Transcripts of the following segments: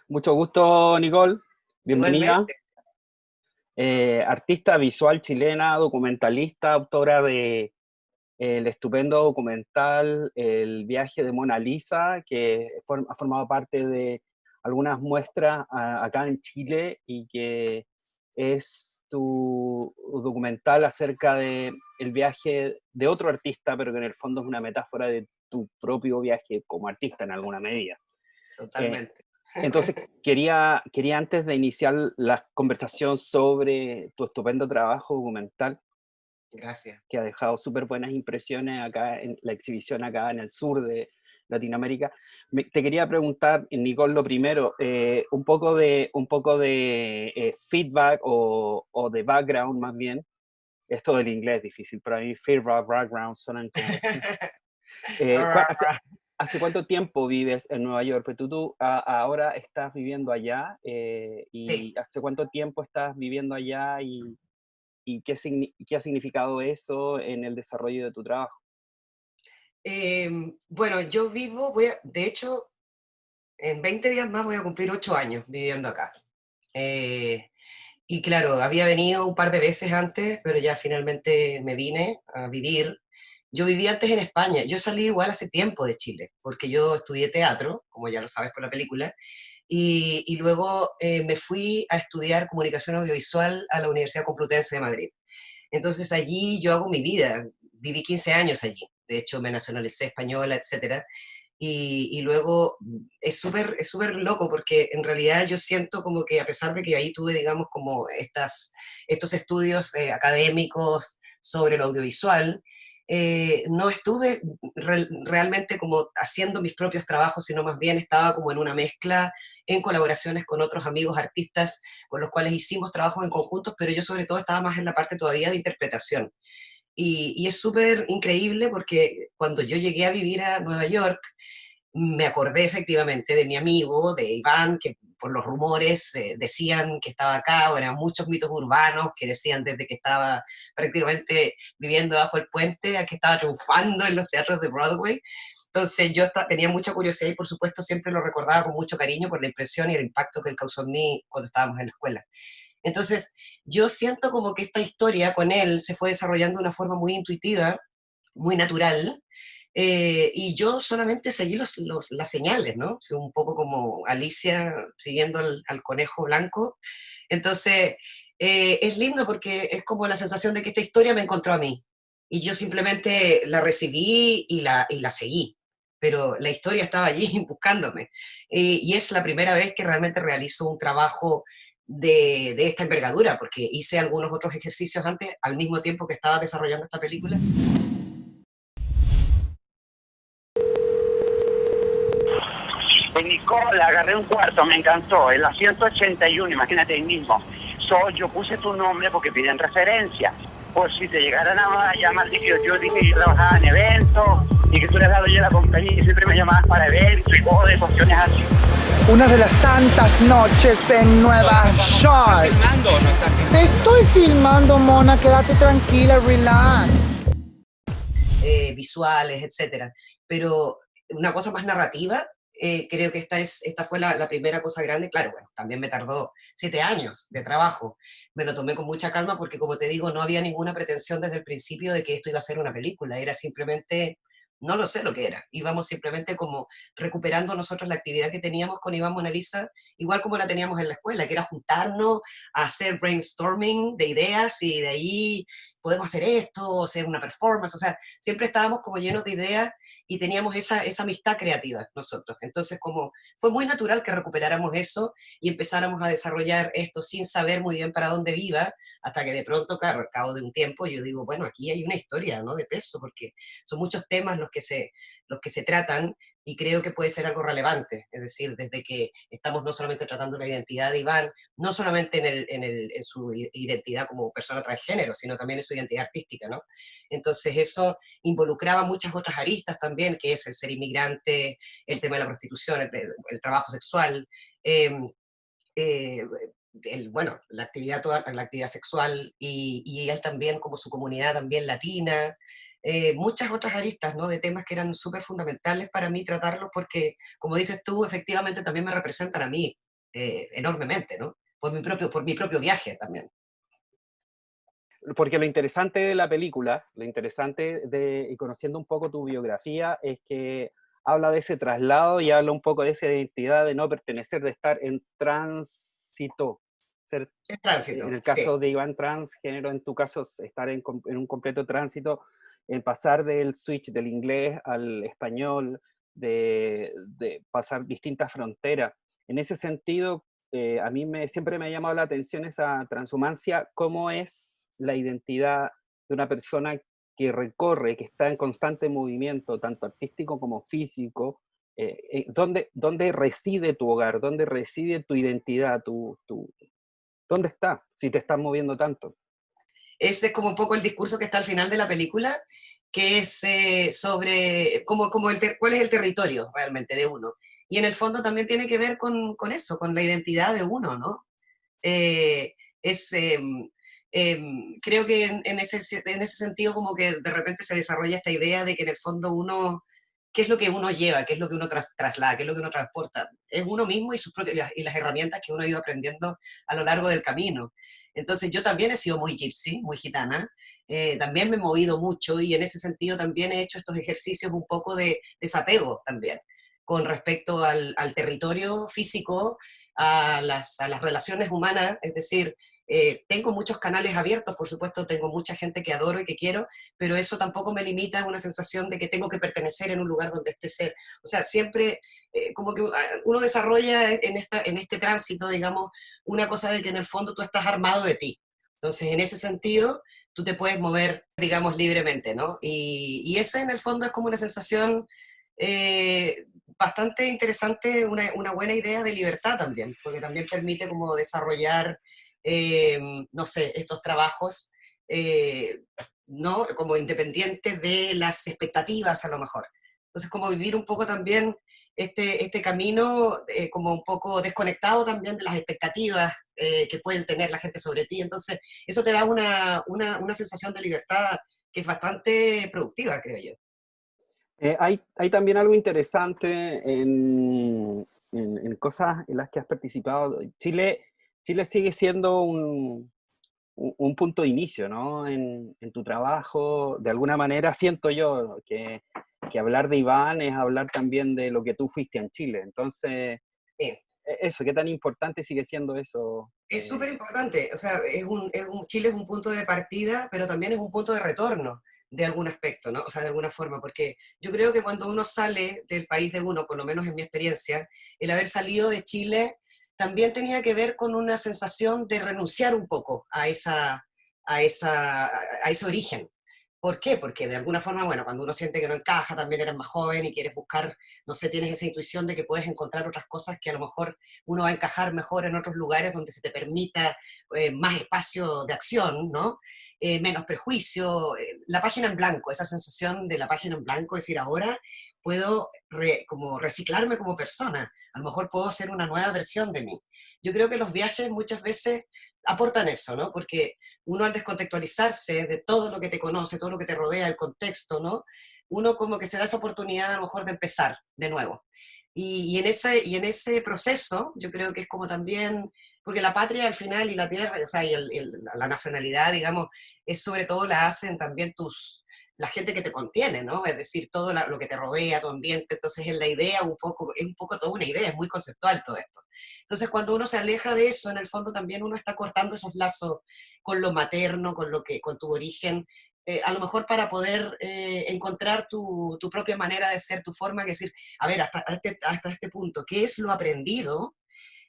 Mucho gusto, Nicole. Bienvenida. Igualmente. Artista visual chilena, documentalista, autora de el estupendo documental El viaje de Mona Lisa, que ha formado parte de algunas muestras acá en Chile y que es tu documental acerca de el viaje de otro artista, pero que en el fondo es una metáfora de tu propio viaje como artista en alguna medida. Eh, Totalmente. entonces, quería antes de iniciar la conversación sobre tu estupendo trabajo documental, Gracias. que ha dejado súper buenas impresiones acá en la exhibición acá en el sur de Latinoamérica. Te quería preguntar, Nicole, lo primero, un poco de feedback o de background más bien. Esto del inglés es difícil, pero a mí feedback, background suenan como distintos. ¿Hace cuánto tiempo vives en Nueva York? Pero tú ahora estás viviendo allá, Sí. ¿y hace cuánto tiempo estás viviendo allá y qué ha significado eso en el desarrollo de tu trabajo? Bueno, yo vivo, de hecho, en 20 días más voy a cumplir 8 años viviendo acá. Eh, y claro, había venido un par de veces antes, pero ya finalmente me vine a vivir. Yo viví antes en España. Yo salí igual hace tiempo de Chile, porque yo estudié teatro, como ya lo sabes por la película, y luego me fui a estudiar comunicación audiovisual a la Universidad Complutense de Madrid. Entonces allí yo hago mi vida, viví 15 años allí, de hecho me nacionalicé española, etcétera, y luego es súper loco porque en realidad yo siento como que a pesar de que ahí tuve, digamos, como estos estudios académicos sobre lo audiovisual, no estuve realmente como haciendo mis propios trabajos, sino más bien estaba como en una mezcla en colaboraciones con otros amigos artistas con los cuales hicimos trabajos en conjuntos, pero yo sobre todo estaba más en la parte todavía de interpretación. Y es súper increíble porque cuando yo llegué a vivir a Nueva York, me acordé efectivamente de mi amigo, de Iván, que por los rumores decían que estaba acá, o eran muchos mitos urbanos que decían desde que estaba prácticamente viviendo bajo el puente, a que estaba triunfando en los teatros de Broadway. Entonces yo tenía mucha curiosidad y por supuesto siempre lo recordaba con mucho cariño por la impresión y el impacto que él causó en mí cuando estábamos en la escuela. Entonces yo siento como que esta historia con él se fue desarrollando de una forma muy intuitiva, muy natural, y yo solamente seguí las señales, ¿no? O sea, un poco como Alicia siguiendo al conejo blanco. Entonces, es lindo porque es como la sensación de que esta historia me encontró a mí. Y yo simplemente la recibí y la seguí. Pero la historia estaba allí buscándome. Y es la primera vez que realmente realizo un trabajo de esta envergadura, porque hice algunos otros ejercicios antes, al mismo tiempo que estaba desarrollando esta película. En Nicola agarré un cuarto, me encantó, en la 181, imagínate ahí mismo. Yo puse tu nombre porque piden referencia. Por si te llegaran a llamar, yo dije que yo trabajaba en eventos y que tú eres la dueña de la compañía y siempre me llamabas para eventos y cosas de cuestiones así. Una de las tantas noches en Nueva ¿Estás York. filmando o no estás filmando? Estoy filmando, mona, quédate tranquila, relax. Visuales, etcétera. Pero una cosa más narrativa, creo que esta fue la primera cosa grande. Claro, bueno, también me tardó 7 años de trabajo. Me lo tomé con mucha calma porque, como te digo, no había ninguna pretensión desde el principio de que esto iba a ser una película. Era simplemente, no lo sé lo que era. Íbamos simplemente como recuperando nosotros la actividad que teníamos con Iván Mona Lisa, igual como la teníamos en la escuela, que era juntarnos a hacer brainstorming de ideas y de ahí podemos hacer esto, hacer una performance, o sea, siempre estábamos como llenos de ideas y teníamos esa amistad creativa nosotros. Entonces, como fue muy natural que recuperáramos eso y empezáramos a desarrollar esto sin saber muy bien para dónde iba, hasta que de pronto, claro, al cabo de un tiempo, yo digo, bueno, aquí hay una historia, ¿no? De peso, porque son muchos temas los que se tratan y creo que puede ser algo relevante, es decir, desde que estamos no solamente tratando la identidad de Iván, no solamente en su identidad como persona transgénero, sino también en su identidad artística, ¿no? Entonces eso involucraba muchas otras aristas también, que es el ser inmigrante, el tema de la prostitución, el trabajo sexual, eh, eh, bueno, toda la actividad sexual y él también como su comunidad también latina, muchas otras aristas, ¿no? De temas que eran súper fundamentales para mí tratarlos porque, como dices tú, efectivamente también me representan a mí. enormemente, ¿no? Por mi propio viaje también. Porque lo interesante de la película, lo interesante y conociendo un poco tu biografía, es que habla de ese traslado y habla un poco de esa identidad de no pertenecer, de estar en tránsito. Ser, El en tránsito, el sí. caso de Iván transgénero, en tu caso, estar en un completo tránsito, en pasar del switch del inglés al español, de pasar distintas fronteras. En ese sentido, a mí siempre me ha llamado la atención esa transhumancia, cómo es la identidad de una persona que recorre, que está en constante movimiento, tanto artístico como físico. ¿Dónde reside tu hogar? ¿Dónde reside tu identidad? ¿Dónde está? Si te estás moviendo tanto. Ese es como un poco el discurso que está al final de la película, que es sobre cuál es el territorio realmente de uno. Y en el fondo también tiene que ver con eso, con la identidad de uno, ¿no? Eh, es, Creo que en ese sentido como que de repente se desarrolla esta idea de que en el fondo uno, ¿qué es lo que uno lleva? ¿Qué es lo que uno traslada? ¿Qué es lo que uno transporta? Es uno mismo y, y las herramientas que uno ha ido aprendiendo a lo largo del camino. Entonces yo también he sido muy gypsy, muy gitana, también me he movido mucho y en ese sentido también he hecho estos ejercicios un poco de desapego también con respecto al territorio físico, a las relaciones humanas, es decir, tengo muchos canales abiertos, por supuesto, tengo mucha gente que adoro y que quiero, pero eso tampoco me limita a una sensación de que tengo que pertenecer en un lugar donde esté ser. O sea, siempre como que uno desarrolla en este tránsito, digamos, una cosa de que en el fondo tú estás armado de ti. Entonces, en ese sentido, tú te puedes mover, digamos, libremente, ¿no? Y esa en el fondo es como una sensación bastante interesante, una buena idea de libertad también, porque también permite como desarrollar, no sé, estos trabajos, eh, ¿no? Como independientes de las expectativas a lo mejor. Entonces, como vivir un poco también este camino como un poco desconectado también de las expectativas que pueden tener la gente sobre ti. Entonces, eso te da una sensación de libertad que es bastante productiva, creo yo. Hay también algo interesante en cosas en las que has participado. Chile sigue siendo un punto de inicio, ¿no? En tu trabajo, de alguna manera siento yo que hablar de Iván es hablar también de lo que tú fuiste en Chile. Entonces, Sí. eso, ¿qué tan importante sigue siendo eso? Es súper importante, o sea, Chile es un punto de partida, pero también es un punto de retorno de algún aspecto, ¿no? O sea, de alguna forma, porque yo creo que cuando uno sale del país de uno, por lo menos en mi experiencia, el haber salido de Chile también tenía que ver con una sensación de renunciar un poco a ese origen. ¿Por qué? Porque de alguna forma, bueno, cuando uno siente que no encaja, también eres más joven y quieres buscar, no sé, tienes esa intuición de que puedes encontrar otras cosas que a lo mejor uno va a encajar mejor en otros lugares donde se te permita más espacio de acción, ¿no? Menos prejuicio, la página en blanco, esa sensación de la página en blanco, es decir, ahora puedo como reciclarme como persona, a lo mejor puedo ser una nueva versión de mí. Yo creo que los viajes muchas veces aportan eso, ¿no? Porque uno al descontextualizarse de todo lo que te conoce, todo lo que te rodea, el contexto, ¿no? Uno como que se da esa oportunidad a lo mejor de empezar de nuevo. Y en ese proceso, yo creo que es como también, porque la patria al final y la tierra, o sea, la nacionalidad, digamos, es sobre todo la hacen también la gente que te contiene, ¿no? Es decir, todo lo que te rodea, tu ambiente, entonces es la idea es un poco toda una idea, es muy conceptual todo esto. Entonces, cuando uno se aleja de eso, en el fondo también uno está cortando esos lazos con lo materno, con tu origen, a lo mejor para poder encontrar tu propia manera de ser, tu forma, es decir, a ver, hasta este punto, ¿qué es lo aprendido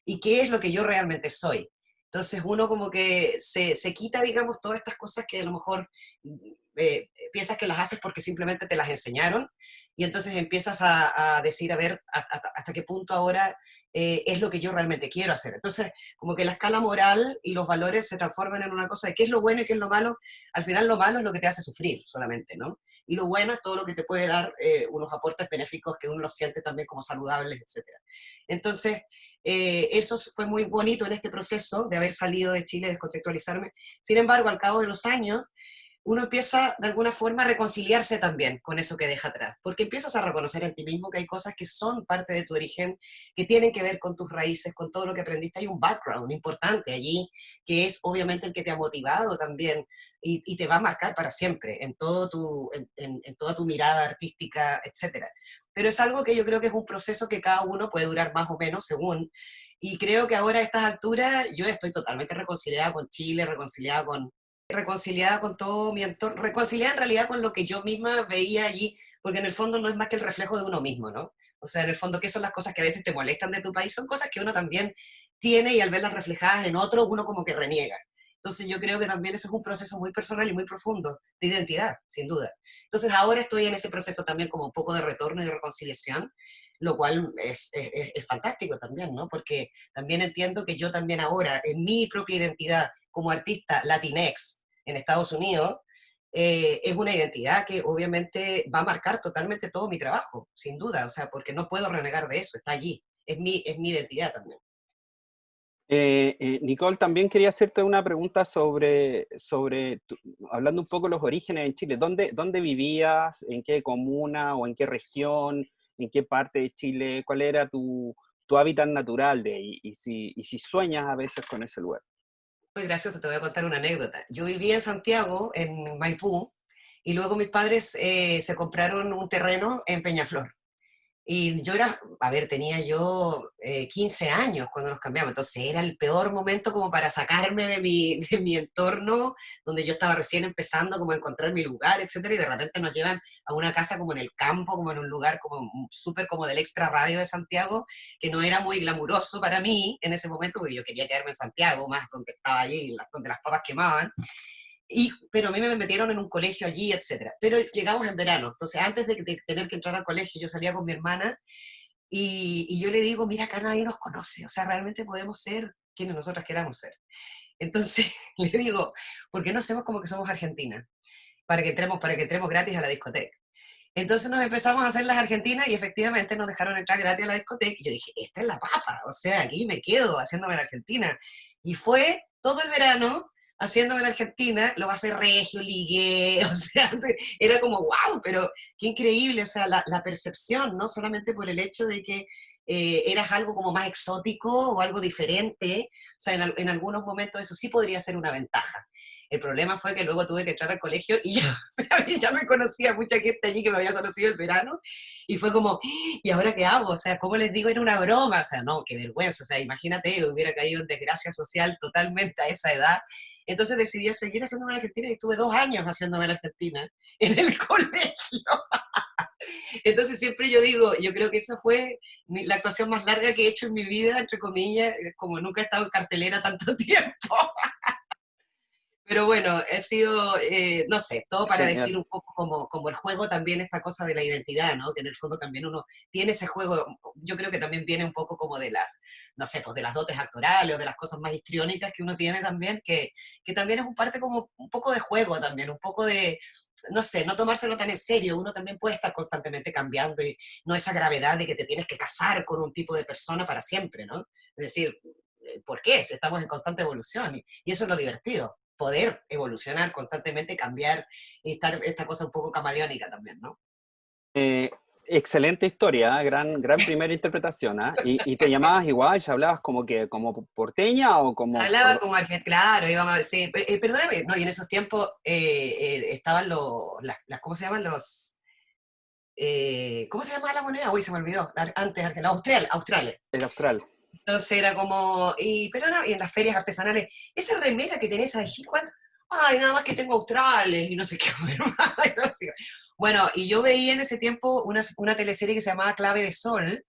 y qué es lo que yo realmente soy? Entonces uno como que se quita, digamos, todas estas cosas que a lo mejor piensas que las haces porque simplemente te las enseñaron y entonces empiezas a decir, a ver, hasta qué punto ahora es lo que yo realmente quiero hacer. Entonces, como que la escala moral y los valores se transforman en una cosa de qué es lo bueno y qué es lo malo. Al final lo malo es lo que te hace sufrir solamente, ¿no? Y lo bueno es todo lo que te puede dar unos aportes benéficos que uno los siente también como saludables, etcétera. Entonces, eso fue muy bonito en este proceso de haber salido de Chile, descontextualizarme. Sin embargo, al cabo de los años, uno empieza de alguna forma a reconciliarse también con eso que deja atrás, porque empiezas a reconocer en ti mismo que hay cosas que son parte de tu origen, que tienen que ver con tus raíces, con todo lo que aprendiste. Hay un background importante allí, que es obviamente el que te ha motivado también y te va a marcar para siempre en, todo en toda tu mirada artística, etcétera. Pero es algo que yo creo que es un proceso que cada uno puede durar más o menos según, y creo que ahora a estas alturas yo estoy totalmente reconciliada con Chile, reconciliada con todo mi entorno, reconciliada en realidad con lo que yo misma veía allí, porque en el fondo no es más que el reflejo de uno mismo, ¿no? O sea, en el fondo, ¿qué son las cosas que a veces te molestan de tu país? Son cosas que uno también tiene y al verlas reflejadas en otro, uno como que reniega. Entonces yo creo que también eso es un proceso muy personal y muy profundo de identidad, sin duda. Entonces ahora estoy en ese proceso también como un poco de retorno y de reconciliación, lo cual es fantástico también, ¿no? Porque también entiendo que yo también ahora, en mi propia identidad como artista latinex en Estados Unidos, es una identidad que obviamente va a marcar totalmente todo mi trabajo, sin duda, o sea, porque no puedo renegar de eso, está allí, es mi identidad también. Nicole, también quería hacerte una pregunta hablando un poco de los orígenes en Chile. ¿Dónde vivías? ¿En qué comuna o en qué región? ¿En qué parte de Chile? ¿Cuál era tu hábitat natural de ahí? Y si sueñas a veces con ese lugar. Muy gracioso, te voy a contar una anécdota. Yo vivía en Santiago, en Maipú, y luego mis padres se compraron un terreno en Peñaflor. Y yo era, a ver, tenía yo 15 años cuando nos cambiamos, entonces era el peor momento como para sacarme de mi entorno, donde yo estaba recién empezando como a encontrar mi lugar, etcétera, y de repente nos llevan a una casa como en el campo, como en un lugar como súper como del extra radio de Santiago, que no era muy glamuroso para mí en ese momento, porque yo quería quedarme en Santiago, más donde estaba allí, donde las papas quemaban, pero a mí me metieron en un colegio allí, etcétera. Pero llegamos en verano, entonces antes de tener que entrar al colegio, yo salía con mi hermana y yo le digo, mira, acá nadie nos conoce, o sea, realmente podemos ser quienes nosotras queramos ser. Entonces le digo, ¿por qué no hacemos como que somos argentinas? Para que entremos gratis a la discoteca. Entonces nos empezamos a hacer las argentinas y efectivamente nos dejaron entrar gratis a la discoteca. Y yo dije, esta es la papa, o sea, aquí me quedo haciéndome la argentina. Y fue todo el verano haciéndome la argentina, lo va a hacer regio, ligué, o sea, era como, wow, pero qué increíble, o sea, la percepción, ¿no? Solamente por el hecho de que eras algo como más exótico o algo diferente, o sea, en algunos momentos eso sí podría ser una ventaja. El problema fue que luego tuve que entrar al colegio y ya, ya me conocía mucha gente allí que me había conocido el verano, y fue como, ¿y ahora qué hago? O sea, ¿cómo les digo? Era una broma, o sea, no, qué vergüenza, o sea, imagínate, hubiera caído en desgracia social totalmente a esa edad. Entonces decidí seguir haciéndome la Argentina y estuve 2 años haciéndome la Argentina en el colegio. Entonces siempre yo digo, yo creo que esa fue la actuación más larga que he hecho en mi vida, entre comillas, como nunca he estado en cartelera tanto tiempo. Pero bueno, he sido, no sé, todo para Genial. decir un poco como el juego también, esta cosa de la identidad, ¿no? Que en el fondo también uno tiene ese juego, yo creo que también viene un poco como de las, no sé, pues de las dotes actorales o de las cosas más histriónicas que uno tiene también, que también es un parte como un poco de juego también, un poco de, no sé, no tomárselo tan en serio, uno también puede estar constantemente cambiando y no esa gravedad de que te tienes que casar con un tipo de persona para siempre, ¿no? Es decir, ¿por qué? Si estamos en constante evolución y eso es lo divertido, poder evolucionar constantemente, cambiar y estar esta cosa un poco camaleónica también, ¿no? Excelente historia, ¿eh? Gran primera interpretación, ¿eh? ¿Y te llamabas igual? ¿Ya hablabas como porteña o como...? Hablaba como argentino, claro, íbamos a ver, sí, perdóname, no, y en esos tiempos estaban ¿cómo se llaman los? ¿Cómo se llamaba la moneda? Uy, se me olvidó, antes, la australes. El austral. Entonces era como, pero no, y en las ferias artesanales, esa remera que tenés allí, ¿cuánto? Ay, nada más que tengo australes y no sé qué. No sé. Bueno, y yo veía en ese tiempo una teleserie que se llamaba Clave de Sol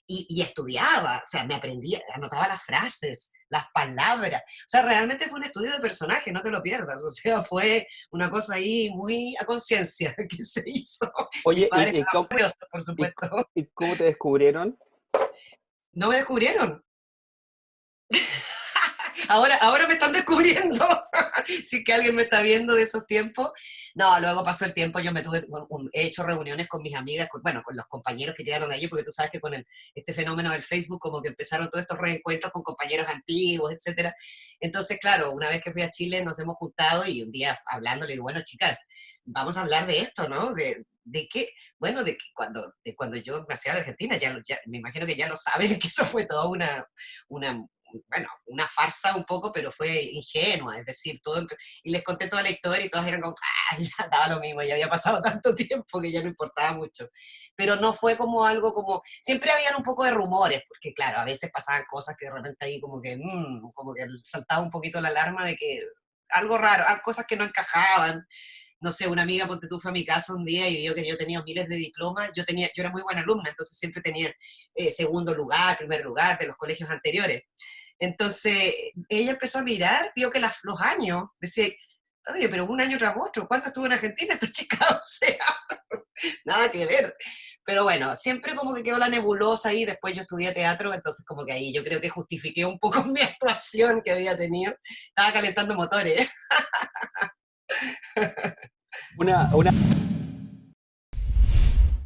y estudiaba, o sea, me aprendía, anotaba las frases, las palabras. O sea, realmente fue un estudio de personaje, no te lo pierdas. O sea, fue una cosa ahí muy a conciencia que se hizo. Mis Oye, padres estaban furiosos, por y, supuesto. y cómo te descubrieron? No me descubrieron. Ahora me están descubriendo, si es que alguien me está viendo de esos tiempos. No, luego pasó el tiempo, yo he hecho reuniones con mis amigas, bueno, con los compañeros que quedaron allí, porque tú sabes que con este fenómeno del Facebook como que empezaron todos estos reencuentros con compañeros antiguos, etcétera. Entonces, claro, una vez que fui a Chile nos hemos juntado y un día hablando le digo, bueno, chicas, vamos a hablar de esto, ¿no? De qué, bueno, de cuando yo nací en Argentina, me imagino que ya lo saben, que eso fue toda una, bueno, una farsa un poco, pero fue ingenua, es decir, y les conté toda la historia y todas eran como, ah, ya daba lo mismo, ya había pasado tanto tiempo que ya no importaba mucho. Pero no fue como algo como, siempre habían un poco de rumores, porque claro, a veces pasaban cosas que de repente ahí como que saltaba un poquito la alarma de que algo raro, cosas que no encajaban. No sé, una amiga, ponte tú, fue a mi casa un día y vio que yo tenía miles de diplomas, yo era muy buena alumna, entonces siempre tenía segundo lugar, primer lugar de los colegios anteriores. Entonces, ella empezó a mirar, vio que los años, decía, oye, pero un año tras otro, ¿cuánto estuvo en Argentina esta chica? O sea, nada que ver. Pero bueno, siempre como que quedó la nebulosa ahí, después yo estudié teatro, entonces como que ahí yo creo que justifiqué un poco mi actuación que había tenido. Estaba calentando motores. Una en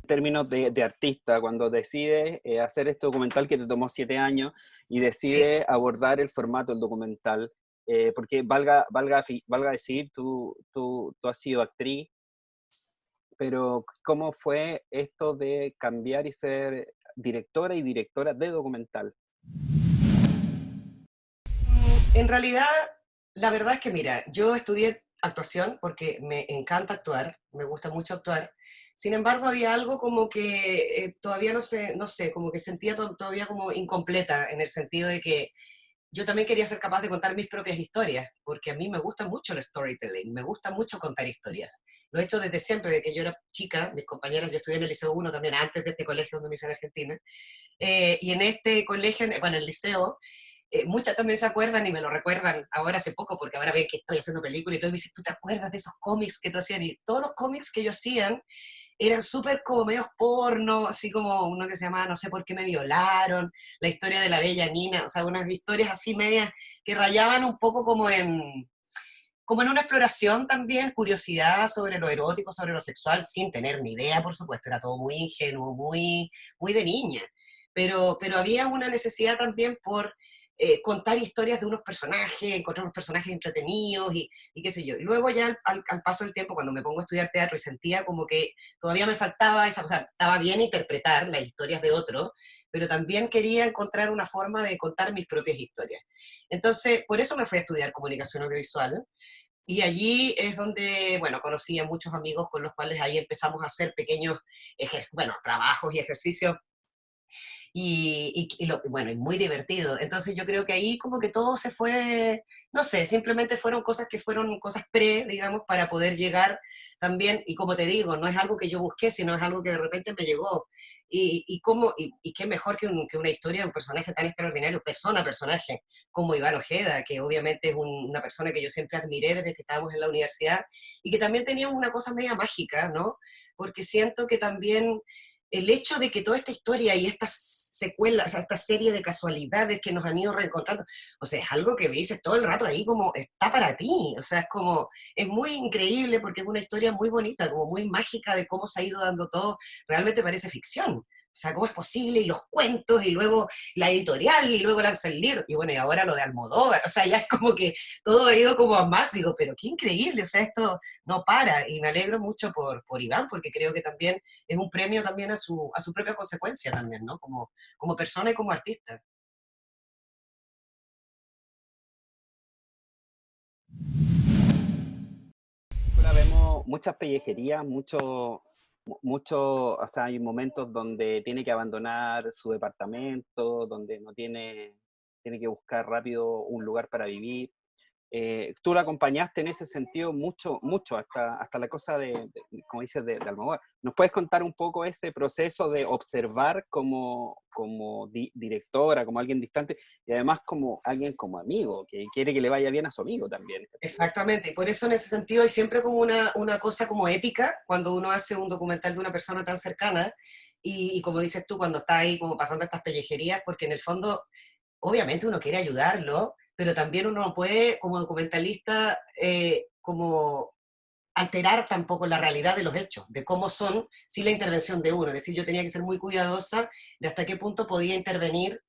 términos de artista, cuando decides hacer este documental que te tomó 7 años y Sí. decides abordar el formato del documental, porque valga decir, tú has sido actriz, pero ¿cómo fue esto de cambiar y ser directora y directora de documental? En realidad, la verdad es que mira, yo estudié actuación porque me encanta actuar, me gusta mucho actuar. Sin embargo, había algo como que todavía no sé, como que sentía todavía como incompleta en el sentido de que yo también quería ser capaz de contar mis propias historias, porque a mí me gusta mucho el storytelling, me gusta mucho contar historias. Lo he hecho desde siempre, desde que yo era chica, mis compañeras, yo estudié en el Liceo 1 también, antes de este colegio donde me hice en Argentina, y en este colegio, bueno, en el liceo, muchas también se acuerdan y me lo recuerdan ahora hace poco, porque ahora ven que estoy haciendo película y todo, y me dicen, ¿tú te acuerdas de esos cómics que tú hacías? Y todos los cómics que ellos hacían eran súper como medios porno, así como uno que se llamaba No sé por qué me violaron, la historia de la bella Nina, o sea, unas historias así medias que rayaban un poco como en una exploración también, curiosidad sobre lo erótico, sobre lo sexual, sin tener ni idea, por supuesto, era todo muy ingenuo, muy de niña, pero había una necesidad también por contar historias de unos personajes, encontrar unos personajes entretenidos y qué sé yo. Y luego ya al paso del tiempo, cuando me pongo a estudiar teatro y sentía como que todavía me faltaba esa, o sea, estaba bien interpretar las historias de otros, pero también quería encontrar una forma de contar mis propias historias. Entonces, por eso me fui a estudiar comunicación audiovisual, y allí es donde, bueno, conocí a muchos amigos con los cuales ahí empezamos a hacer pequeños, bueno, trabajos y ejercicios bueno, y muy divertido. Entonces yo creo que ahí como que todo se fue, no sé, simplemente fueron cosas digamos, para poder llegar también, y como te digo, no es algo que yo busqué, sino es algo que de repente me llegó. Y qué mejor que una historia de un personaje tan extraordinario, personaje, como Iván Ojeda, que obviamente es una persona que yo siempre admiré desde que estábamos en la universidad, y que también tenía una cosa media mágica, ¿no? Porque siento que también el hecho de que toda esta historia y estas secuelas, o sea, esta serie de casualidades que nos han ido reencontrando, o sea, es algo que me dices todo el rato ahí como, está para ti, o sea, es muy increíble porque es una historia muy bonita, como muy mágica de cómo se ha ido dando todo, realmente parece ficción. O sea, ¿cómo es posible? Y los cuentos, y luego la editorial, y luego lanza el libro, y bueno, y ahora lo de Almodóvar, o sea, ya es como que todo ha ido como a más, digo, pero qué increíble, o sea, esto no para, y me alegro mucho por Iván, porque creo que también es un premio también a su propia consecuencia también, ¿no? Como persona y como artista. Ahora vemos muchas pellejerías, o sea, hay momentos donde tiene que abandonar su departamento, donde no tiene que buscar rápido un lugar para vivir. Tú la acompañaste en ese sentido mucho, hasta la cosa como dices, de Almodóvar. ¿Nos puedes contar un poco ese proceso de observar como directora, como alguien distante, y además como alguien como amigo, que quiere que le vaya bien a su amigo también? Exactamente, y por eso en ese sentido hay siempre como una cosa como ética cuando uno hace un documental de una persona tan cercana, y como dices tú, cuando está ahí como pasando estas pellejerías, porque en el fondo obviamente uno quiere ayudarlo, pero también uno no puede, como documentalista, como alterar tampoco la realidad de los hechos, de cómo son, sin la intervención de uno. Es decir, yo tenía que ser muy cuidadosa de hasta qué punto podía intervenir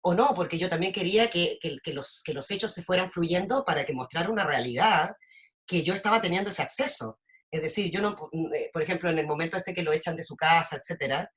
o no, porque yo también quería que los hechos se fueran fluyendo para que mostrara una realidad que yo estaba teniendo ese acceso. Es decir, yo no, por ejemplo, en el momento este que lo echan de su casa, etcétera,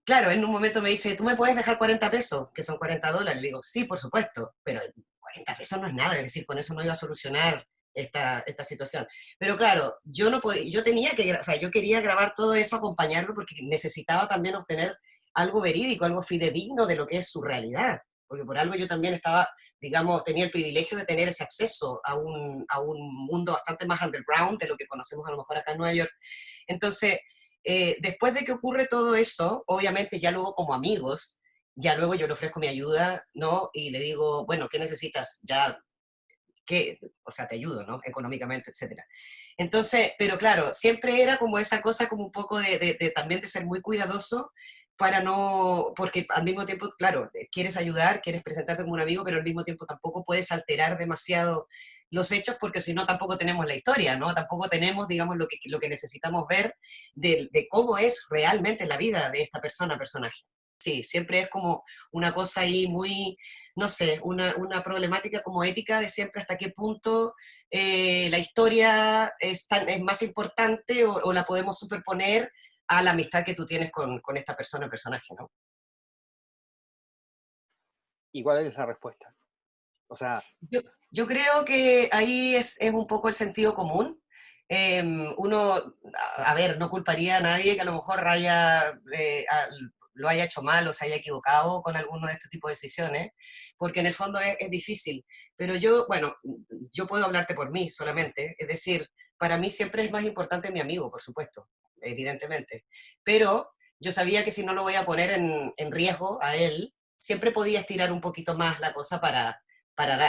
claro, en un momento me dice, ¿tú me puedes dejar 40 pesos? Que son $40. Le digo, sí, por supuesto, pero 40 pesos no es nada, es decir, con eso no iba a solucionar esta situación. Pero claro, yo no podía, yo tenía que, o sea, yo quería grabar todo eso, acompañarlo, porque necesitaba también obtener algo verídico, algo fidedigno de lo que es su realidad. Porque por algo yo también estaba, digamos, tenía el privilegio de tener ese acceso a un mundo bastante más underground de lo que conocemos a lo mejor acá en Nueva York. Entonces, después de que ocurre todo eso, obviamente ya luego como amigos, ya luego yo le ofrezco mi ayuda, ¿no? Y le digo, bueno, ¿qué necesitas? Ya, ¿qué? O sea, te ayudo, ¿no? Económicamente, etcétera. Entonces, pero claro, siempre era como esa cosa como un poco también de ser muy cuidadoso para no, porque al mismo tiempo, claro, quieres ayudar, quieres presentarte como un amigo, pero al mismo tiempo tampoco puedes alterar demasiado los hechos porque si no tampoco tenemos la historia, ¿no? Tampoco tenemos, digamos, lo que necesitamos ver de cómo es realmente la vida de esta persona, personaje. Sí, siempre es como una cosa ahí muy, no sé, una problemática como ética de siempre hasta qué punto la historia es más importante o la podemos superponer a la amistad que tú tienes con esta persona, personaje, ¿no? ¿Y cuál es la respuesta? O sea, Yo, yo creo que ahí es un poco el sentido común. Uno, a ver, no culparía a nadie que a lo mejor lo haya hecho mal o se haya equivocado con alguno de este tipo de decisiones, porque en el fondo es difícil. Pero yo, bueno, yo puedo hablarte por mí solamente, es decir, para mí siempre es más importante mi amigo, por supuesto, evidentemente. Pero yo sabía que si no lo voy a poner en riesgo a él, siempre podía estirar un poquito más la cosa para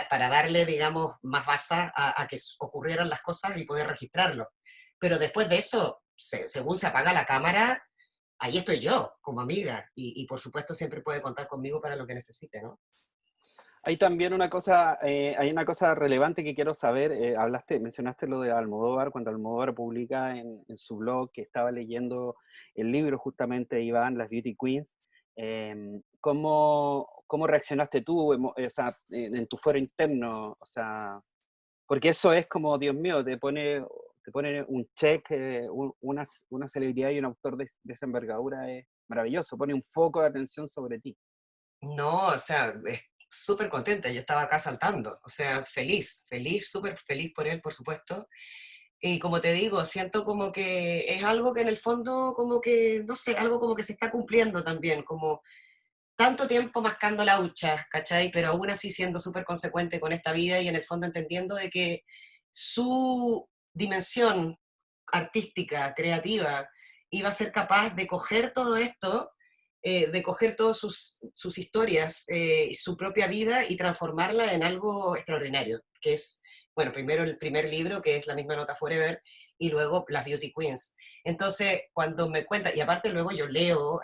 darle, digamos, más base a que ocurrieran las cosas y poder registrarlo. Pero después de eso, según se apaga la cámara, ahí estoy yo, como amiga, y por supuesto siempre puede contar conmigo para lo que necesite, ¿no? hay también hay una cosa relevante que quiero saber. Mencionaste lo de Almodóvar, cuando Almodóvar publica en su blog que estaba leyendo el libro justamente de Iván, Las Beauty Queens. ¿Cómo reaccionaste tú o sea, en tu fuero interno? O sea, porque eso es como, Dios mío, te pone un check, una celebridad y un autor de esa envergadura es maravilloso, pone un foco de atención sobre ti. No, o sea, es súper contenta, yo estaba acá saltando, o sea, feliz, feliz, súper feliz por él, por supuesto. Y como te digo, siento como que es algo que en el fondo, como que, no sé, algo como que se está cumpliendo también, como tanto tiempo mascando la hucha, ¿cachai? Pero aún así siendo súper consecuente con esta vida y en el fondo entendiendo de que su dimensión artística, creativa, iba a ser capaz de coger todo esto, de coger todas sus historias, su propia vida y transformarla en algo extraordinario, que es, bueno, primero el primer libro, que es La misma nota Forever, y luego Las Beauty Queens. Entonces, cuando me cuenta, y aparte luego yo leo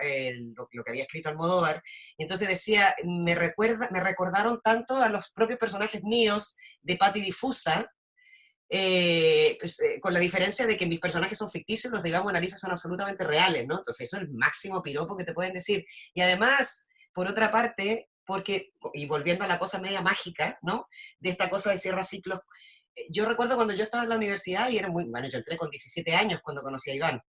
lo que había escrito Almodóvar, y entonces decía, me recordaron tanto a los propios personajes míos de Patti Difusa, con la diferencia de que mis personajes son ficticios, los de Iván Mona Lisa son absolutamente reales, ¿no? Entonces eso es el máximo piropo que te pueden decir. Y además, por otra parte, porque, y volviendo a la cosa media mágica, ¿no? De esta cosa de cierra ciclos, yo recuerdo cuando yo estaba en la universidad y era muy, bueno, yo entré con 17 años cuando conocí a Iván.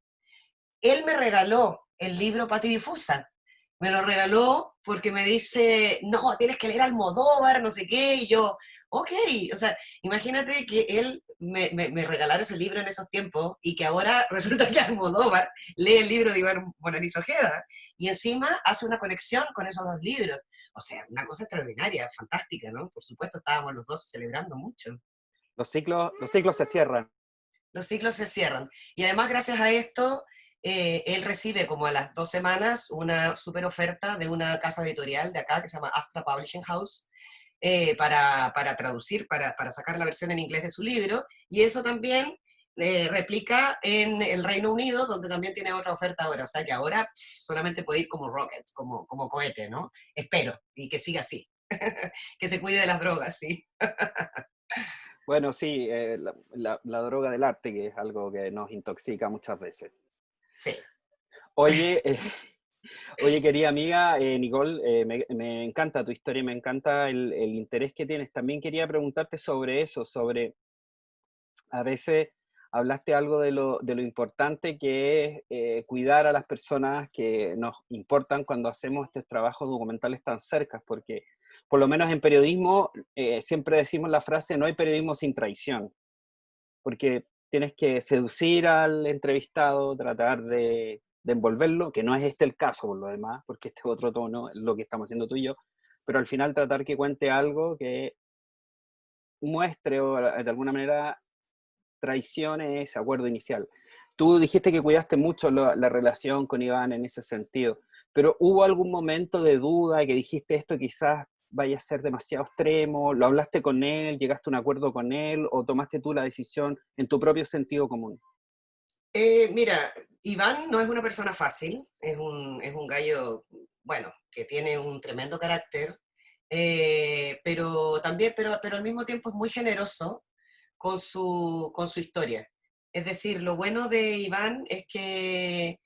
Él me regaló el libro Pati Difusa. Me lo regaló porque me dice, no, tienes que leer Almodóvar, no sé qué, y yo, ok, o sea, imagínate que él me regalara ese libro en esos tiempos y que ahora resulta que Almodóvar lee el libro de Iván Bonaliz Ojeda y encima hace una conexión con esos dos libros. O sea, una cosa extraordinaria, fantástica, ¿no? Por supuesto, estábamos los dos celebrando mucho. Los ciclos se cierran. Los ciclos se cierran. Y además, gracias a esto, él recibe como a las 2 semanas una super oferta de una casa editorial de acá que se llama Astra Publishing House para traducir, para sacar la versión en inglés de su libro. Y eso también replica en el Reino Unido, donde también tiene otra oferta ahora. O sea que ahora solamente puede ir como rocket, como cohete, ¿no? Espero, y que siga así. Que se cuide de las drogas, sí. Bueno, sí, la droga del arte, que es algo que nos intoxica muchas veces. Sí. Oye, oye, querida amiga Nicole, me encanta tu historia y me encanta el interés que tienes. También quería preguntarte sobre eso, sobre a veces hablaste algo de lo importante que es cuidar a las personas que nos importan cuando hacemos estos trabajos documentales tan cerca, porque por lo menos en periodismo siempre decimos la frase, no hay periodismo sin traición, porque tienes que seducir al entrevistado, tratar de envolverlo, que no es este el caso por lo demás, porque este es otro tono, lo que estamos haciendo tú y yo, pero al final tratar que cuente algo que muestre o de alguna manera traicione ese acuerdo inicial. Tú dijiste que cuidaste mucho la relación con Iván en ese sentido, pero ¿hubo algún momento de duda que dijiste esto quizás vaya a ser demasiado extremo? ¿Lo hablaste con él? ¿Llegaste a un acuerdo con él? ¿O tomaste tú la decisión en tu propio sentido común? Mira, Iván no es una persona fácil, es un gallo, bueno, que tiene un tremendo carácter, pero también, pero al mismo tiempo es muy generoso con su historia. Es decir, lo bueno de Iván es que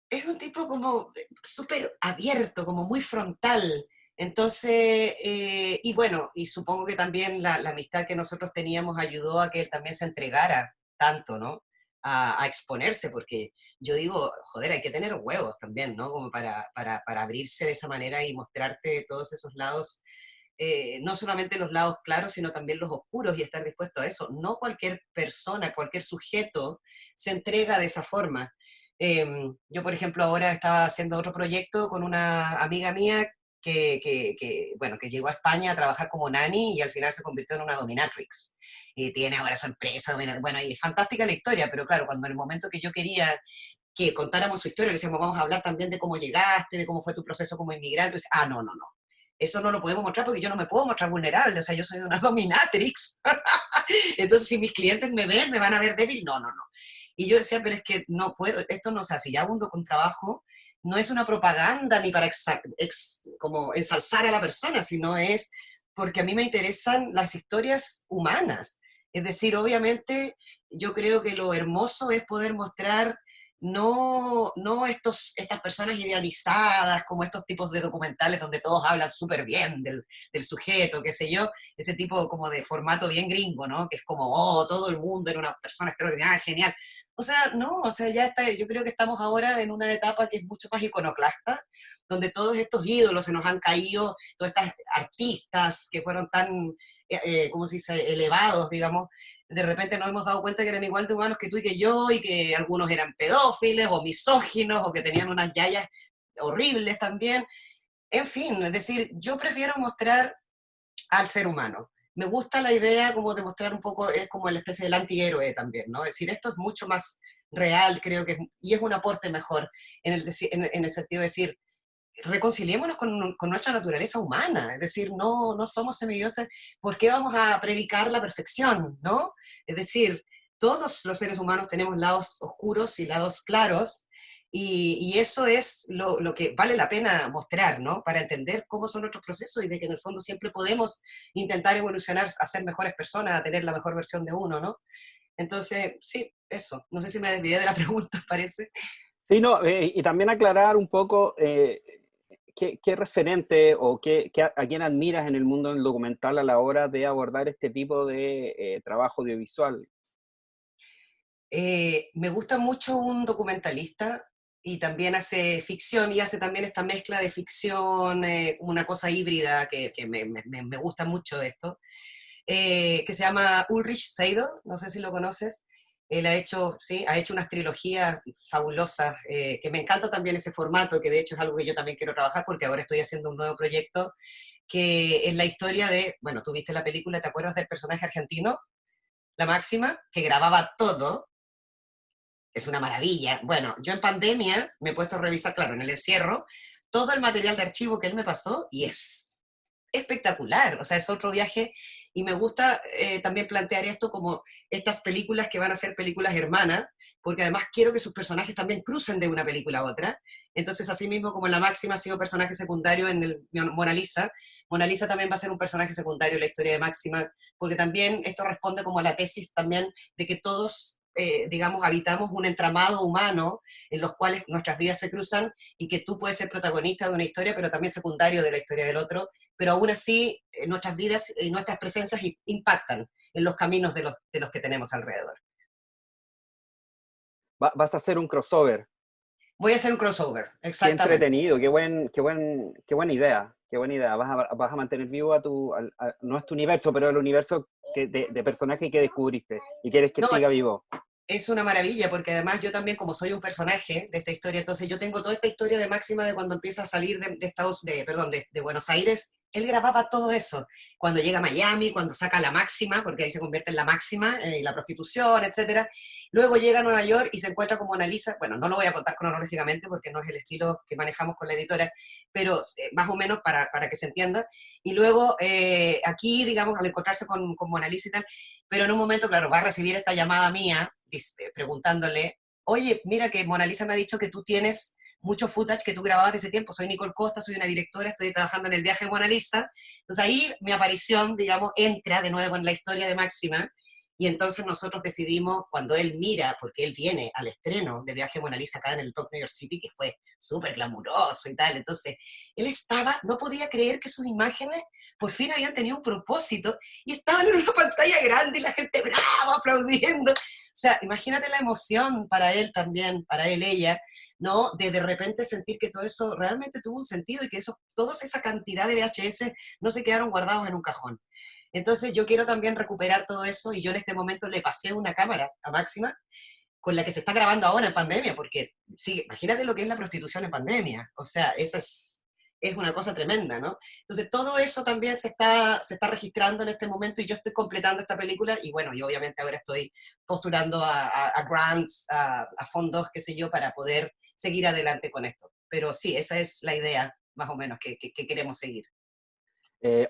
es un tipo como súper abierto, como muy frontal. Entonces, y bueno, y supongo que también la amistad que nosotros teníamos ayudó a que él también se entregara tanto, ¿no? A exponerse, porque yo digo, joder, hay que tener huevos también, ¿no? Como para abrirse de esa manera y mostrarte todos esos lados, no solamente los lados claros, sino también los oscuros y estar dispuesto a eso. No cualquier persona, cualquier sujeto se entrega de esa forma. Yo, por ejemplo, ahora estaba haciendo otro proyecto con una amiga mía bueno, que llegó a España a trabajar como nani y al final se convirtió en una dominatrix. Y tiene ahora su empresa, bueno, y es fantástica la historia, pero claro, cuando en el momento que yo quería que contáramos su historia, le decíamos, vamos a hablar también de cómo llegaste, de cómo fue tu proceso como inmigrante, y dice, ah, no, no, no. Eso no lo podemos mostrar porque yo no me puedo mostrar vulnerable, o sea, yo soy una dominatrix. Entonces, si mis clientes me ven, me van a ver débil. No, no, no. Y yo decía, pero es que no puedo, esto no, o sea, si ya hago un trabajo, no es una propaganda ni para como ensalzar a la persona, sino es porque a mí me interesan las historias humanas. Es decir, obviamente, yo creo que lo hermoso es poder mostrar no estas personas idealizadas, como estos tipos de documentales donde todos hablan súper bien del sujeto, qué sé yo, ese tipo como de formato bien gringo, ¿no? Que es como, oh, todo el mundo era una persona extraordinaria, genial. O sea, no, o sea, ya está, yo creo que estamos ahora en una etapa que es mucho más iconoclasta, donde todos estos ídolos se nos han caído, todas estas artistas que fueron tan, ¿cómo se dice?, elevados, digamos, de repente nos hemos dado cuenta que eran igual de humanos que tú y que yo, y que algunos eran pedófilos o misóginos, o que tenían unas yayas horribles también. En fin, es decir, yo prefiero mostrar al ser humano. Me gusta la idea como de mostrar un poco, es como la especie del antihéroe también, ¿no? Es decir, esto es mucho más real, creo que, y es un aporte mejor en el sentido de decir, reconciliémonos con nuestra naturaleza humana, es decir, no somos semidioses, ¿por qué vamos a predicar la perfección, no? Es decir, todos los seres humanos tenemos lados oscuros y lados claros, y eso es lo que vale la pena mostrar, ¿no? Para entender cómo son nuestros procesos y de que en el fondo siempre podemos intentar evolucionar a ser mejores personas, a tener la mejor versión de uno, ¿no? Entonces, sí, eso. No sé si me desvié de la pregunta, parece. Sí, no, y también aclarar un poco qué referente o a quién admiras en el mundo del documental a la hora de abordar este tipo de trabajo audiovisual. Me gusta mucho un documentalista y también hace ficción y hace también esta mezcla de ficción, una cosa híbrida que me gusta mucho esto, que se llama Ulrich Seidel, no sé si lo conoces. Él ha hecho, sí, ha hecho unas trilogías fabulosas, que me encanta también ese formato, que de hecho es algo que yo también quiero trabajar porque ahora estoy haciendo un nuevo proyecto que es la historia de, bueno, tú viste la película, ¿te acuerdas del personaje argentino? La Máxima, que grababa todo, es una maravilla. Bueno, yo en pandemia me he puesto a revisar, claro, en el encierro, todo el material de archivo que él me pasó y es espectacular, o sea, es otro viaje, y me gusta también plantear esto como estas películas que van a ser películas hermanas, porque además quiero que sus personajes también crucen de una película a otra. Entonces, así mismo como en La Máxima ha sido personaje secundario en el Mona Lisa, Mona Lisa también va a ser un personaje secundario en la historia de Máxima, porque también esto responde como a la tesis también de que todos, digamos, habitamos un entramado humano en los cuales nuestras vidas se cruzan y que tú puedes ser protagonista de una historia, pero también secundario de la historia del otro, pero aún así nuestras vidas y nuestras presencias impactan en los caminos de los que tenemos alrededor. Vas a hacer un crossover. Voy a hacer un crossover, Qué exactamente. entretenido, qué buena idea, qué buena idea. Vas a mantener vivo no es tu universo, pero el universo de personaje que descubriste y quieres que No, siga vivo. es una maravilla, porque además yo también, como soy un personaje de esta historia, entonces yo tengo toda esta historia de Máxima de cuando empieza a salir de Buenos Aires. Él grababa todo eso. Cuando llega a Miami, cuando saca la Máxima, porque ahí se convierte en la Máxima, la prostitución, etcétera. Luego llega a Nueva York y se encuentra con Mona Lisa. Bueno, no lo voy a contar cronológicamente porque no es el estilo que manejamos con la editora, pero más o menos para que se entienda. Y luego aquí, digamos, al encontrarse con Mona Lisa y tal, pero en un momento, claro, va a recibir esta llamada mía preguntándole, oye, mira que Mona Lisa me ha dicho que tú tienes mucho footage que tú grababas de ese tiempo, soy Nicole Costa, soy una directora, estoy trabajando en el viaje de Mona Lisa, entonces ahí mi aparición, digamos, entra de nuevo en la historia de Máxima, y entonces nosotros decidimos, cuando él mira, porque él viene al estreno de Viaje de Mona Lisa acá en el Top New York City, que fue súper glamuroso y tal, entonces él no podía creer que sus imágenes por fin habían tenido un propósito, y estaban en una pantalla grande y la gente brava, aplaudiendo. O sea, imagínate la emoción para él también, para él, ella, ¿no? De repente sentir que todo eso realmente tuvo un sentido y que toda esa cantidad de VHS no se quedaron guardados en un cajón. Entonces yo quiero también recuperar todo eso, y yo en este momento le pasé una cámara a Máxima con la que se está grabando ahora en pandemia, porque sí, imagínate lo que es la prostitución en pandemia, o sea, es una cosa tremenda, ¿no? Entonces todo eso también se está registrando en este momento, y yo estoy completando esta película, y bueno, y obviamente ahora estoy postulando a grants, a fondos, qué sé yo, para poder seguir adelante con esto. Pero sí, esa es la idea, más o menos, que queremos seguir.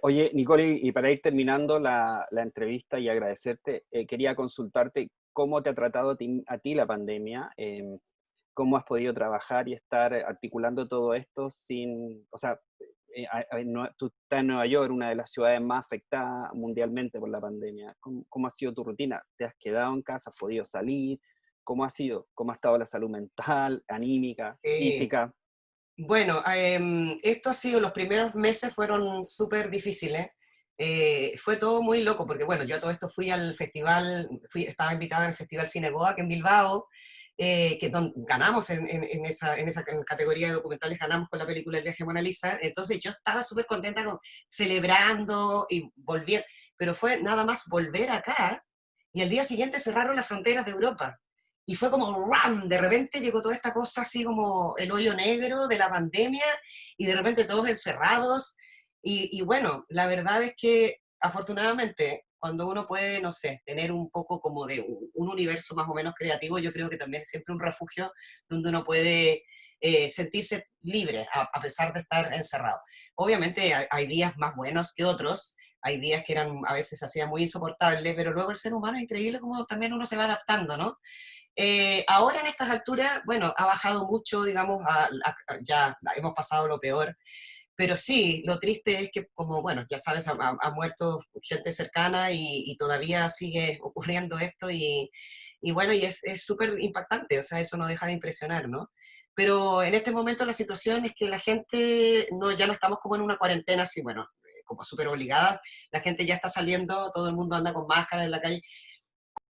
Oye, Nicole, y para ir terminando la entrevista y agradecerte, quería consultarte cómo te ha tratado a ti la pandemia, cómo has podido trabajar y estar articulando todo esto o sea, tú estás en Nueva York, una de las ciudades más afectadas mundialmente por la pandemia. ¿Cómo ha sido tu rutina? ¿Te has quedado en casa? ¿Has podido salir? ¿Cómo ha sido? ¿Cómo ha estado la salud mental, anímica, Eh, física? Bueno, esto ha sido, los primeros meses fueron súper difíciles. Fue todo muy loco, porque bueno, yo a todo esto fui al festival, estaba invitada al Festival Cinegoa, que en Bilbao, ganamos en esa categoría de documentales, ganamos con la película El viaje de Mona Lisa. Entonces yo estaba súper contenta celebrando y volviendo, pero fue nada más volver acá, y al día siguiente cerraron las fronteras de Europa. Y fue como ¡ram! De repente llegó toda esta cosa así como el hoyo negro de la pandemia, y de repente todos encerrados. Y bueno, la verdad es que afortunadamente cuando uno puede, no sé, tener un poco como de un universo más o menos creativo, yo creo que también es siempre un refugio donde uno puede sentirse libre a pesar de estar encerrado. Obviamente hay días más buenos que otros, hay días que a veces se hacía muy insoportable, pero luego el ser humano es increíble como también uno se va adaptando, ¿no? Ahora en estas alturas, bueno, ha bajado mucho, digamos, ya hemos pasado lo peor, pero sí, lo triste es que, como, bueno, ya sabes, ha muerto gente cercana, y todavía sigue ocurriendo esto, y bueno, y es súper impactante, o sea, eso no deja de impresionar, ¿no? Pero en este momento la situación es que la gente, no, ya no estamos como en una cuarentena así, bueno, como súper obligada, la gente ya está saliendo, todo el mundo anda con máscara en la calle,